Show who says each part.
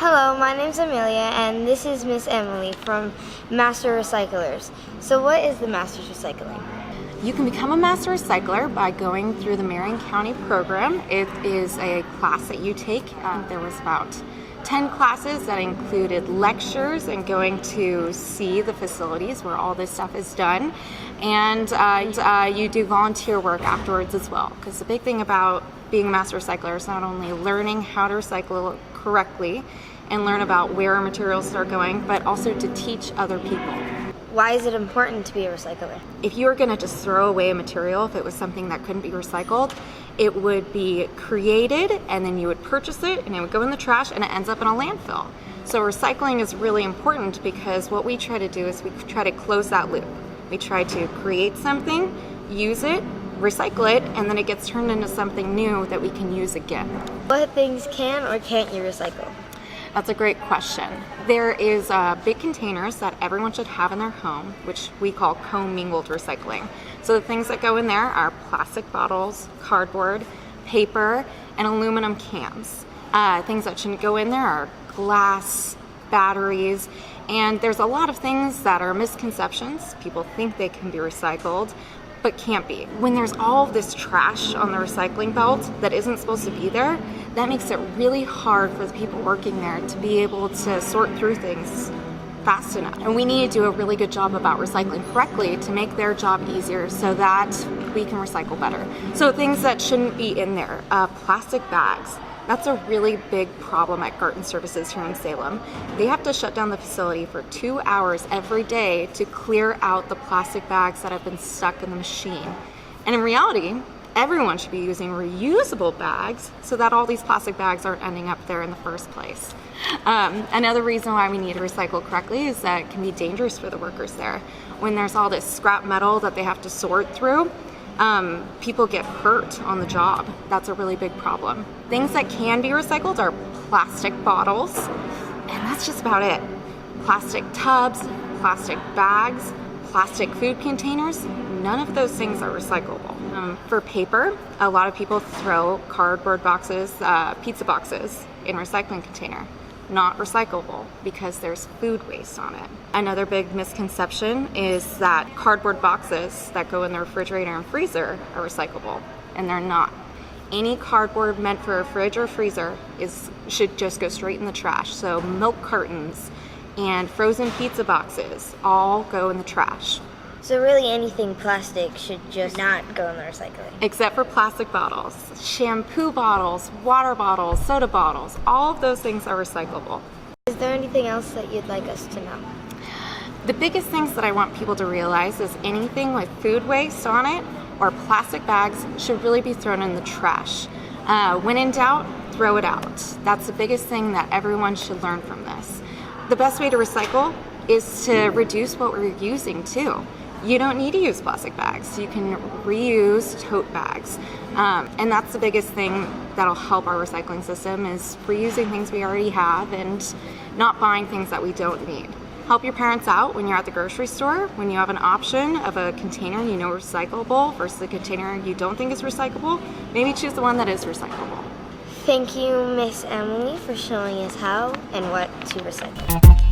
Speaker 1: Hello, my name's Amelia, and this is Miss Emily from Master Recyclers. So what is the Master's Recycling?
Speaker 2: You can become a Master Recycler by going through the Marion County program. It is a class that you take. There was about 10 classes that included lectures and going to see the facilities where all this stuff is done. And you do volunteer work afterwards as well. Because the big thing about being a Master Recycler is not only learning how to recycle correctly and learn about where our materials are going, but also to teach other people.
Speaker 1: Why is it important to be a recycler?
Speaker 2: If you were going to just throw away a material, if it was something that couldn't be recycled, it would be created and then you would purchase it and it would go in the trash and it ends up in a landfill. So recycling is really important because what we try to do is we try to close that loop. We try to create something, use it, recycle it, and then it gets turned into something new that we can use again.
Speaker 1: What things can or can't you recycle?
Speaker 2: That's a great question. There is big containers that everyone should have in their home, which we call commingled recycling. So the things that go in there are plastic bottles, cardboard, paper, and aluminum cans. Things that shouldn't go in there are glass, batteries, and there's a lot of things that are misconceptions. People think they can be recycled, but can't be. When there's all of this trash on the recycling belt that isn't supposed to be there, that makes it really hard for the people working there to be able to sort through things fast enough. And we need to do a really good job about recycling correctly to make their job easier so that we can recycle better. So things that shouldn't be in there, plastic bags. That's a really big problem at Garden Services here in Salem. They have to shut down the facility for 2 hours every day to clear out the plastic bags that have been stuck in the machine. And in reality, everyone should be using reusable bags so that all these plastic bags aren't ending up there in the first place. Another reason why we need to recycle correctly is that it can be dangerous for the workers there. When there's all this scrap metal that they have to sort through, people get hurt on the job. That's a really big problem. Things that can be recycled are plastic bottles, and that's just about it. Plastic tubs, plastic bags, plastic food containers, none of those things are recyclable. For paper, a lot of people throw cardboard boxes, pizza boxes in recycling container. Not recyclable because there's food waste on it. Another big misconception is that cardboard boxes that go in the refrigerator and freezer are recyclable, and they're not. Any cardboard meant for a fridge or freezer should just go straight in the trash. So milk cartons and frozen pizza boxes all go in the trash.
Speaker 1: So really anything plastic should just not go in the recycling?
Speaker 2: Except for plastic bottles. Shampoo bottles, water bottles, soda bottles, all of those things are recyclable.
Speaker 1: Is there anything else that you'd like us to know?
Speaker 2: The biggest things that I want people to realize is anything with food waste on it or plastic bags should really be thrown in the trash. When in doubt, throw it out. That's the biggest thing that everyone should learn from this. The best way to recycle is to reduce what we're using too. You don't need to use plastic bags. You can reuse tote bags. And that's the biggest thing that'll help our recycling system is reusing things we already have and not buying things that we don't need. Help your parents out when you're at the grocery store, when you have an option of a container you know is recyclable versus a container you don't think is recyclable. Maybe choose the one that is recyclable.
Speaker 1: Thank you, Miss Emily, for showing us how and what to recycle.